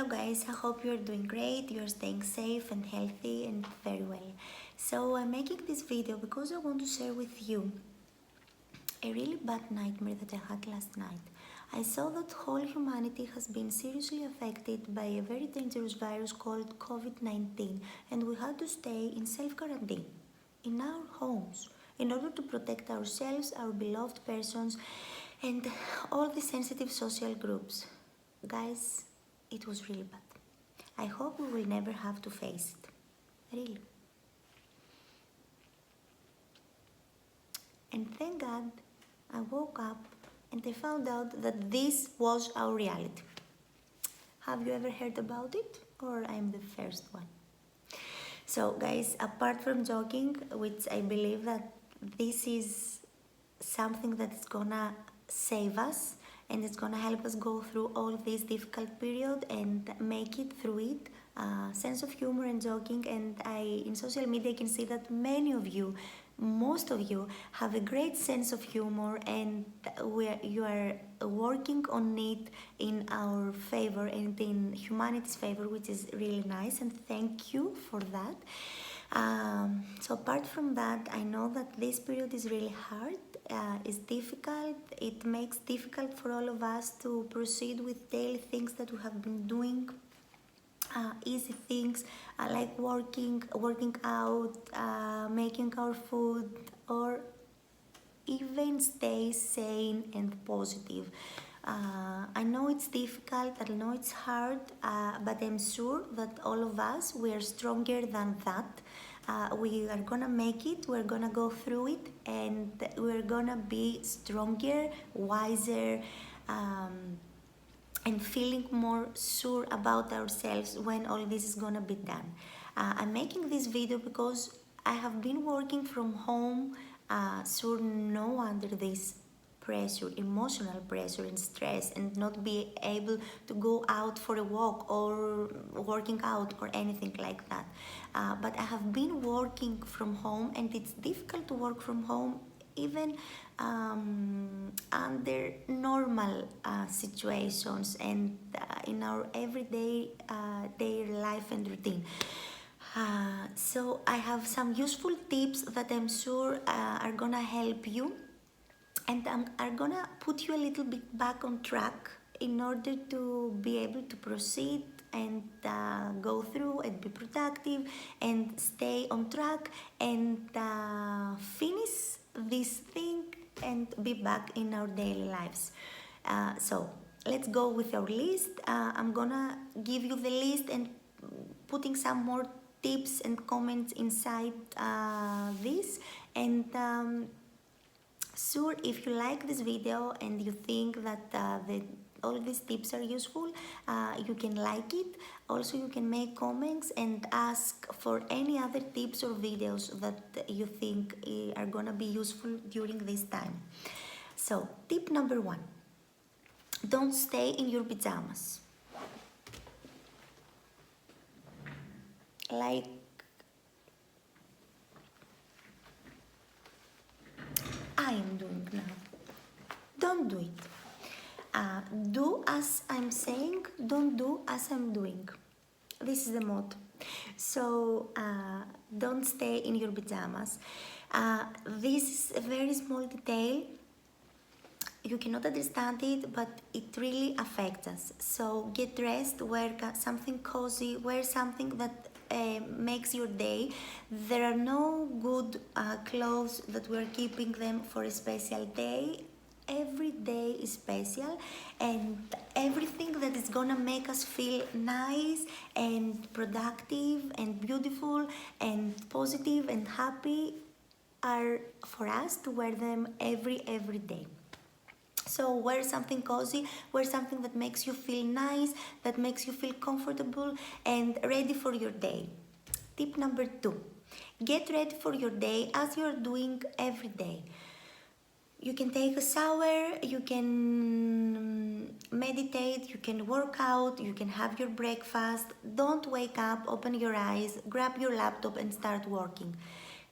guys, I hope you're doing great, you're staying safe and healthy and very well. So I'm making this video because I want to share with you a really bad nightmare that I had last night. I saw that whole humanity has been seriously affected by a very dangerous virus called COVID-19, and we had to stay in self-quarantine in our homes in order to protect ourselves, our beloved persons, and all the sensitive social groups. Guys, it was really bad. I hope we will never have to face it. Really. And thank God I woke up and I found out that this was our reality. Have you ever heard about it? Or I'm the first one? So guys, apart from joking, which I believe that this is something that is gonna save us and it's gonna help us go through all this difficult period and make it through it. Sense of humor and joking, and in social media I can see that many of you, most of you, have a great sense of humor, and you are working on it in our favor and in humanity's favor, which is really nice, and thank you for that. So apart from that, I know that this period is really hard, it's difficult, it makes difficult for all of us to proceed with daily things that we have been doing. Easy things like working out, making our food, or even stay sane and positive. I know it's difficult, I know it's hard, but I'm sure that all of us, we are stronger than that. We are gonna make it, we're gonna go through it, and we're gonna be stronger, wiser, and feeling more sure about ourselves when all this is gonna be done. I'm making this video because I have been working from home, so no under this pressure, emotional pressure and stress, and not be able to go out for a walk or working out or anything like that. But I have been working from home, and it's difficult to work from home even under normal situations and in our everyday day life and routine. So I have some useful tips that I'm sure are gonna help you, and are gonna put you a little bit back on track in order to be able to proceed and go through and be productive and stay on track and finish this thing and be back in our daily lives. So let's go with our list. I'm gonna give you the list and putting some more tips and comments inside this, and sure, if you like this video and you think that all these tips are useful, you can like it. Also, you can make comments and ask for any other tips or videos that you think are gonna be useful during this time. So, tip number 1, don't stay in your pajamas. Like I am doing now. Don't do it. Do as I'm saying, don't do as I'm doing. This is the motto. So don't stay in your pajamas. This is a very small detail. You cannot understand it, but it really affects us. So get dressed, wear something cozy, wear something that makes your day. There are no good clothes that we're keeping them for a special day. Every day is special, and everything that is gonna make us feel nice and productive and beautiful and positive and happy are for us to wear them every day. So wear something cozy, wear something that makes you feel nice, that makes you feel comfortable and ready for your day. Tip number 2, get ready for your day as you're doing every day. You can take a shower, you can meditate, you can work out, you can have your breakfast. Don't wake up, open your eyes, grab your laptop and start working.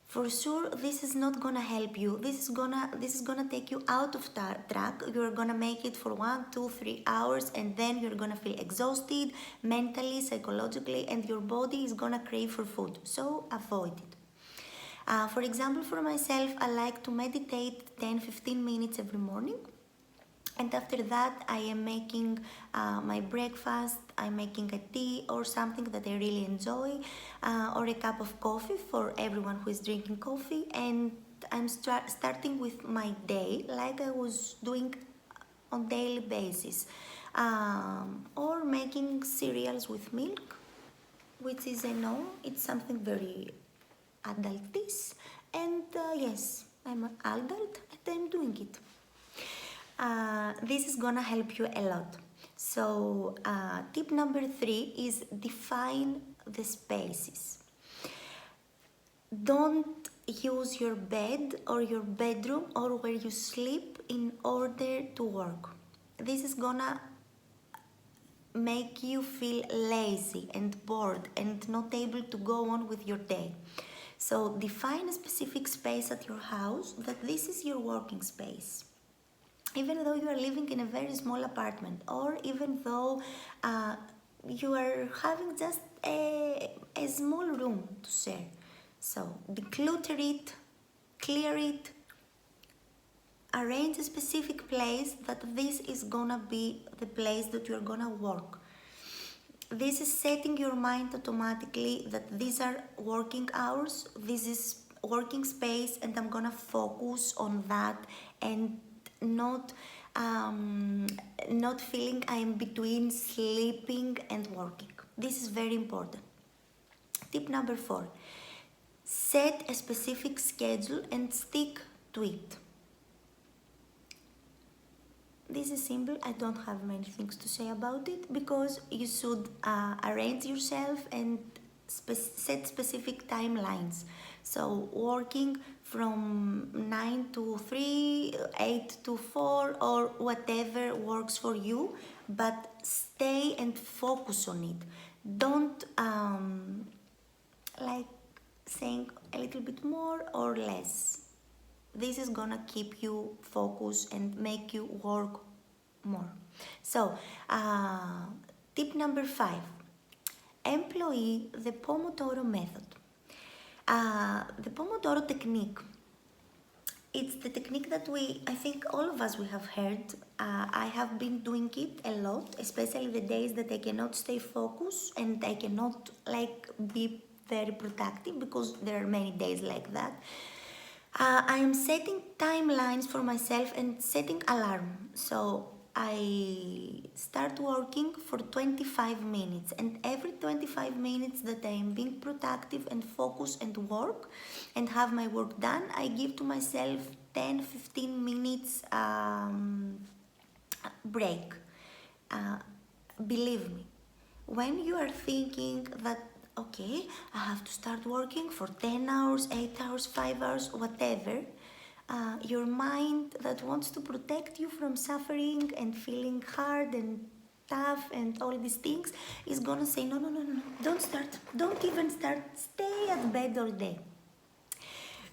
For sure, this is not gonna help you. This is gonna take you out of track. You're gonna make it for 1, 2, 3 hours, and then you're gonna feel exhausted mentally, psychologically, and your body is gonna crave for food. So avoid it. For example, for myself, I like to meditate 10-15 minutes every morning. And after that, I am making my breakfast. I'm making a tea or something that I really enjoy, or a cup of coffee for everyone who is drinking coffee. And I'm starting with my day like I was doing on daily basis, or making cereals with milk, which is, I know, it's something very adultish. And yes, I'm an adult and I'm doing it. This is gonna help you a lot. So tip number 3 is define the spaces. Don't use your bed or your bedroom or where you sleep in order to work. This is gonna make you feel lazy and bored and not able to go on with your day. So define a specific space at your house that this is your working space. Even though you are living in a very small apartment, or even though you are having just a small room to share. So declutter it, clear it, arrange a specific place that this is gonna be the place that you're gonna work. This is setting your mind automatically that these are working hours, this is working space, and I'm gonna focus on that, and not feeling I'm between sleeping and working. This is very important. Tip number 4, set a specific schedule and stick to it. This is simple. I don't have many things to say about it, because you should arrange yourself and set specific timelines. So working from 9 to 3, 8 to 4, or whatever works for you, but stay and focus on it. Don't like saying a little bit more or less. This is gonna keep you focused and make you work more. So tip number 5, employ the Pomodoro method. The Pomodoro technique, it's the technique that I think all of us we have heard. I have been doing it a lot, especially the days that I cannot stay focused and I cannot be very productive, because there are many days like that. I am setting timelines for myself and setting alarm. So I start working for 25 minutes, and every 25 minutes that I am being productive and focused and work and have my work done, I give to myself 10-15 minutes break. Believe me, when you are thinking that, okay, I have to start working for 10 hours, 8 hours, 5 hours, whatever, your mind that wants to protect you from suffering and feeling hard and tough and all these things is gonna say, no, don't start, don't even start, stay at bed all day.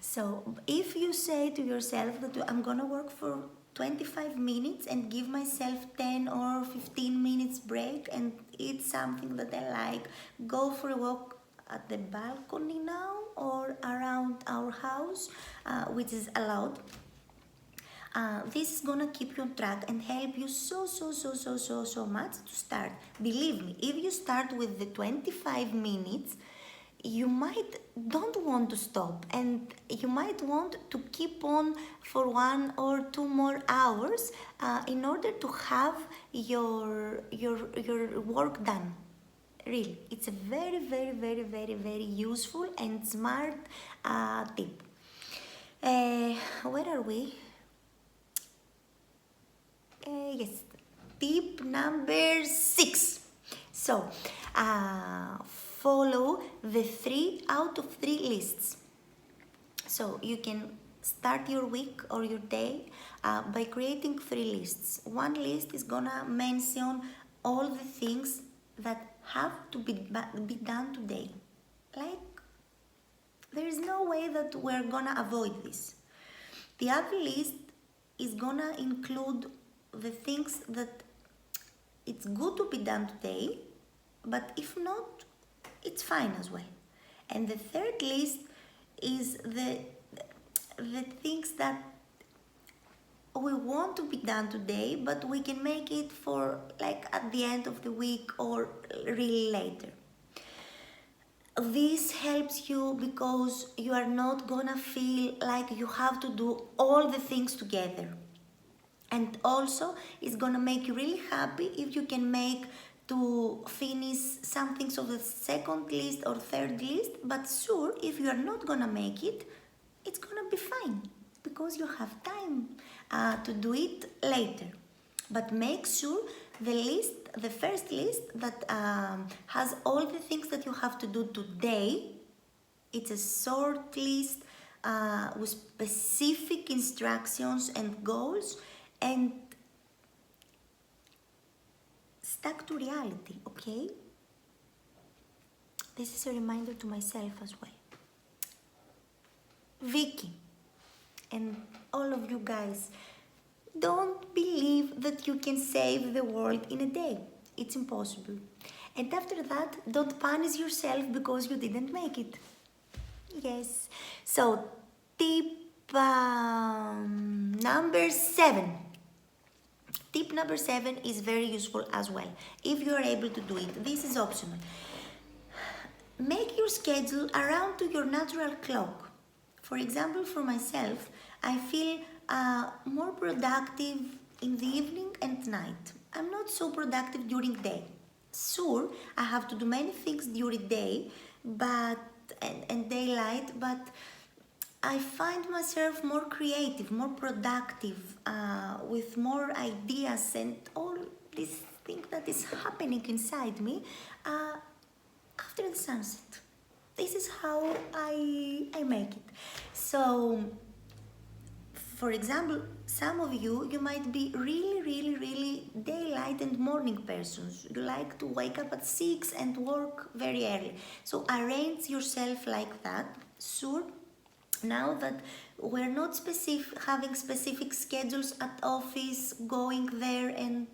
So if you say to yourself that I'm gonna work for 25 minutes and give myself 10 or 15 minutes break and eat something that I like, go for a walk at the balcony now or around our house, which is allowed. This is gonna keep you on track and help you so much to start. Believe me, if you start with the 25 minutes, you might don't want to stop, and you might want to keep on for 1 or 2 more hours in order to have your work done. Really, it's a very useful and smart tip. Where are we? Yes, tip number 6. So follow the 3 out of 3 lists. So you can start your week or your day by creating 3 lists. One list is gonna mention all the things that have to be done today, like There is no way that we're gonna avoid this. The other list is gonna include the things that it's good to be done today, but if not, it's fine as well. And the third list is the things that we want to be done today, but we can make it for like at the end of the week or really later. This helps you because you are not gonna feel like you have to do all the things together. And also, it's gonna make you really happy if you can make to finish some things of the second list or third list, but sure, if you are not gonna make it, it's gonna be fine because you have time to do it later. But make sure the first list that has all the things that you have to do today, it's a short list with specific instructions and goals, and stuck to reality, okay? This is a reminder to myself as well. Vicky and all of you guys, don't believe that you can save the world in a day. It's impossible. And after that, don't punish yourself because you didn't make it. Yes. So, tip number 7. Tip number 7 is very useful as well. If you are able to do it, this is optional. Make your schedule around to your natural clock. For example, for myself, I feel more productive in the evening and night. I'm not so productive during day. Sure, I have to do many things during day, and daylight, but I find myself more creative, more productive, with more ideas and all this thing that is happening inside me after the sunset. This is how I make it. So, for example, some of you might be really daylight and morning persons. You like to wake up at 6 and work very early. So arrange yourself like that. Sure, now that we're not having specific schedules at office, going there and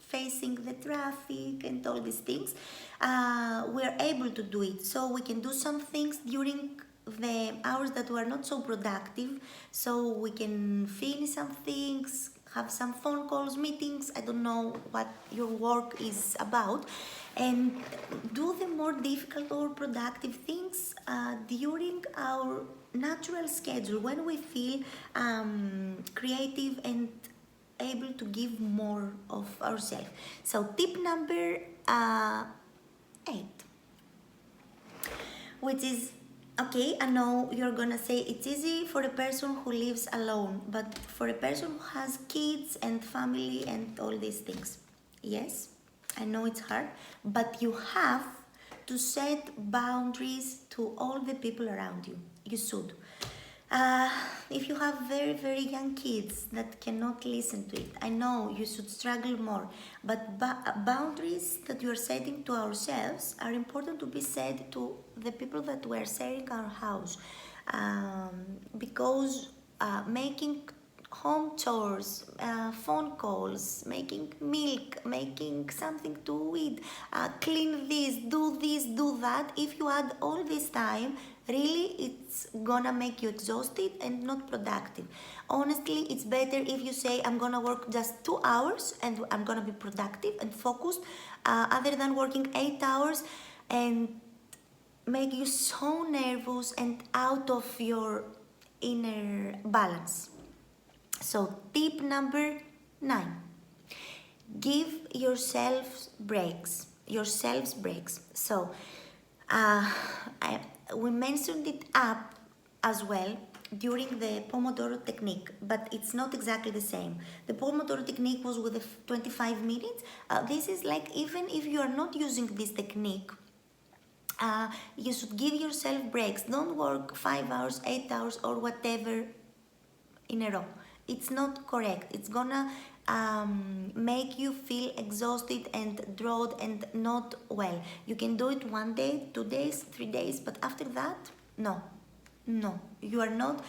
facing the traffic and all these things, we're able to do it. So we can do some things during the hours that were not so productive, so we can finish some things, have some phone calls, meetings, I don't know what your work is about, and do the more difficult or productive things during our natural schedule when we feel creative and able to give more of ourselves. So tip number 8, which is, okay, I know you're gonna say it's easy for a person who lives alone, but for a person who has kids and family and all these things, yes, I know it's hard, but you have to set boundaries to all the people around you. You should. If you have very young kids that cannot listen to it, I know you should struggle more, but boundaries that you are setting to ourselves are important to be set to the people that we're sharing our house, because making home chores, phone calls, making milk, making something to eat, clean this, do that, if you add all this time, really it's gonna make you exhausted and not productive. Honestly, it's better if you say, I'm gonna work just 2 hours and I'm gonna be productive and focused, other than working 8 hours and make you so nervous and out of your inner balance. So tip number 9, give yourselves breaks. So we mentioned it up as well during the Pomodoro technique, but it's not exactly the same. The Pomodoro technique was with the 25 minutes. This is like, even if you are not using this technique, you should give yourself breaks. Don't work 5 hours, 8 hours or whatever in a row. It's not correct. It's gonna make you feel exhausted and drawn and not well. You can do it 1 day, 2 days, 3 days, but after that, No, no, you are not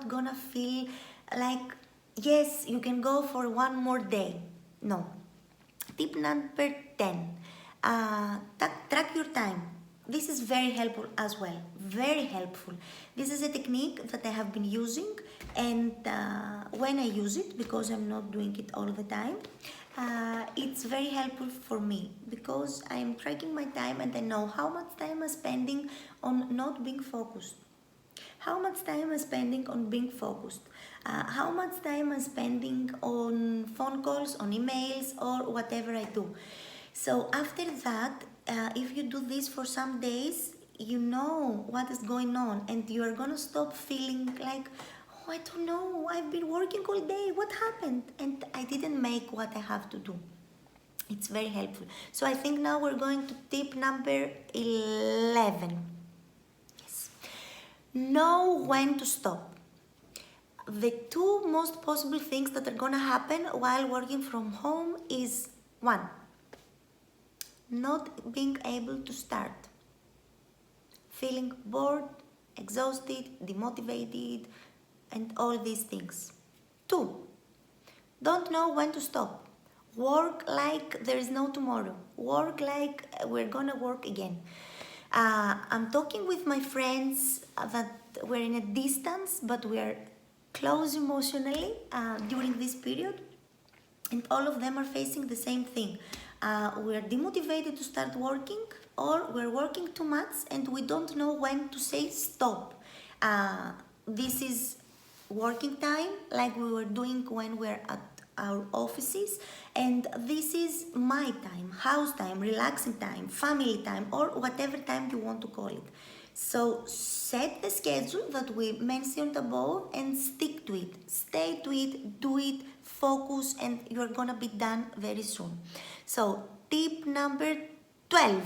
gonna feel like, yes, you can go for one more day. No. Tip number 10, track your time. This is very helpful as well, very helpful. This is a technique that I have been using, and when I use it, because I'm not doing it all the time, it's very helpful for me because I'm tracking my time and I know how much time I'm spending on not being focused. How much time I'm spending on being focused? How much time I'm spending on phone calls, on emails, or whatever I do. So after that, if you do this for some days, you know what is going on, and you are gonna stop feeling like, oh, I don't know, I've been working all day, what happened? And I didn't make what I have to do. It's very helpful. So I think now we're going to tip number 11. Know when to stop. The two most possible things that are gonna happen while working from home is, one, not being able to start, feeling bored, exhausted, demotivated, and all these things. Two, don't know when to stop. Work like there is no tomorrow. Work like we're gonna work again. I'm talking with my friends that we're in a distance, but we're close emotionally during this period, and all of them are facing the same thing. We're demotivated to start working, or we're working too much and we don't know when to say stop. This is working time like we were doing when we're at our offices, and this is my time, house time, relaxing time, family time, or whatever time you want to call it. So set the schedule that we mentioned above and stick to it. Stay to it, do it, focus, and you're gonna be done very soon. So tip number 12.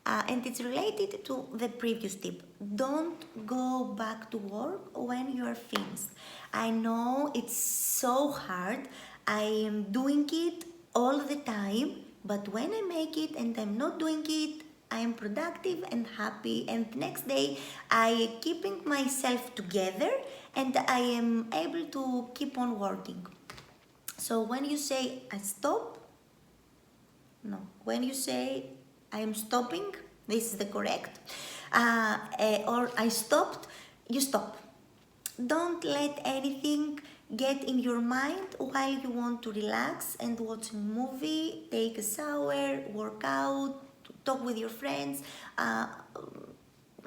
And it's related to the previous tip. Don't go back to work when you are finished. I know it's so hard. I am doing it all the time, but when I make it and I'm not doing it, I am productive and happy, and the next day I am keeping myself together and I am able to keep on working. So when you say I stop, no, when you say I am stopping, this is the correct, or I stopped, you stop. Don't let anything get in your mind while you want to relax and watch a movie, take a shower, work out, talk with your friends,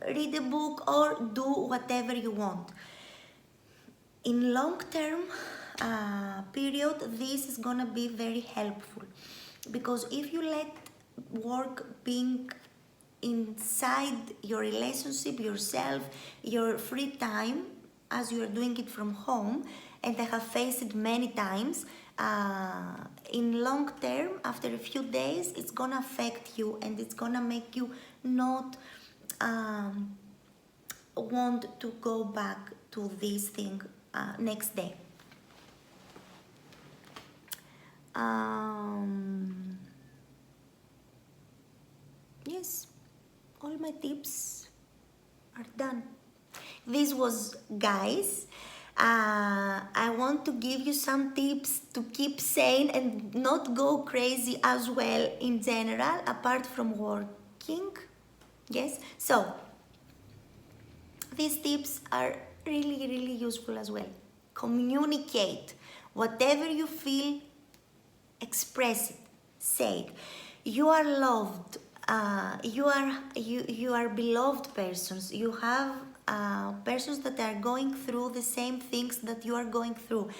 read a book, or do whatever you want. In long term period, this is gonna be very helpful, because if you let work being inside your relationship, yourself, your free time, as you are doing it from home, and I have faced it many times, in long term, after a few days, it's gonna affect you and it's gonna make you not want to go back to this thing next day. Yes, all my tips are done. This was, guys, I want to give you some tips to keep sane and not go crazy as well in general, apart from working. Yes, so these tips are really useful as well. Communicate. Whatever you feel, express it. Say it. You are loved. You are beloved persons. You have persons that are going through the same things that you are going through.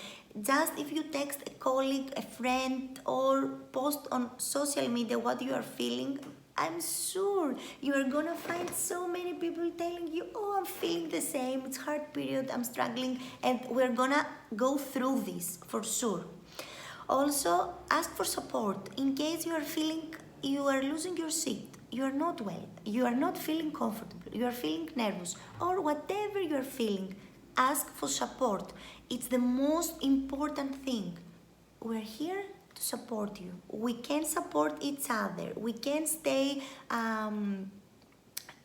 Just if you text a colleague, a friend, or post on social media what you are feeling, I'm sure you are gonna find so many people telling you, oh, I'm feeling the same, it's hard period, I'm struggling, and we're gonna go through this for sure. Also, ask for support in case you are feeling you are losing your seat, you are not well, you are not feeling comfortable, you are feeling nervous, or whatever you are feeling, ask for support. It's the most important thing. We're here to support you. We can support each other. We can stay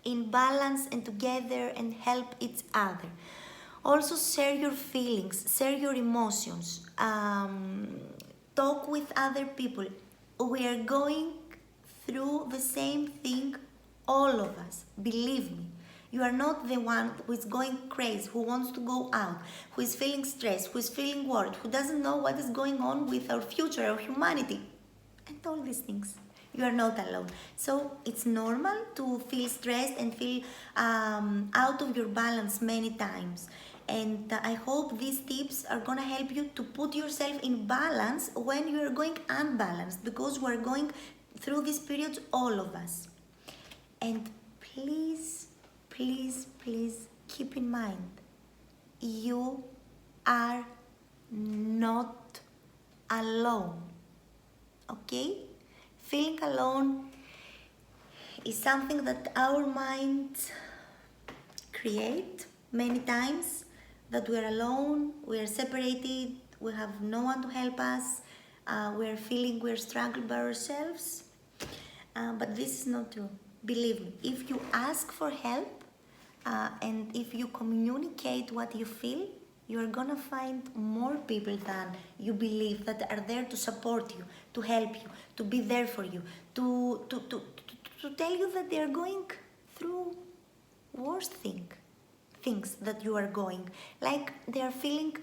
in balance and together and help each other. Also, share your feelings, share your emotions, talk with other people. We are going through the same thing, all of us, believe me. You are not the one who is going crazy, who wants to go out, who is feeling stressed, who is feeling worried, who doesn't know what is going on with our future, our humanity, and all these things. You are not alone. So it's normal to feel stressed and feel out of your balance many times. And I hope these tips are gonna help you to put yourself in balance when you are going unbalanced, because we're going through these periods, all of us. And please, please, please keep in mind, you are not alone. Okay? Feeling alone is something that our minds create many times, that we are alone, we are separated, we have no one to help us, we are feeling we are struggling by ourselves. But this is not true. Believe me, if you ask for help and if you communicate what you feel, you're gonna find more people than you believe that are there to support you, to help you, to be there for you, to tell you that they're going through worse things that you are going. Like they are feeling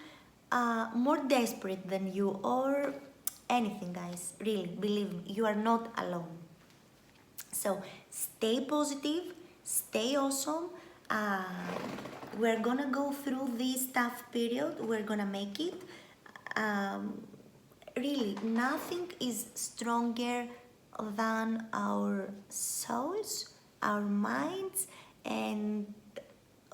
more desperate than you or anything, guys. Really, believe me, you are not alone. So stay positive, stay awesome. We're gonna go through this tough period. We're gonna make it. Really, nothing is stronger than our souls, our minds, and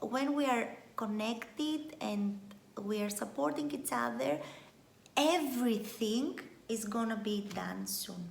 when we are connected and we are supporting each other, everything is gonna be done soon.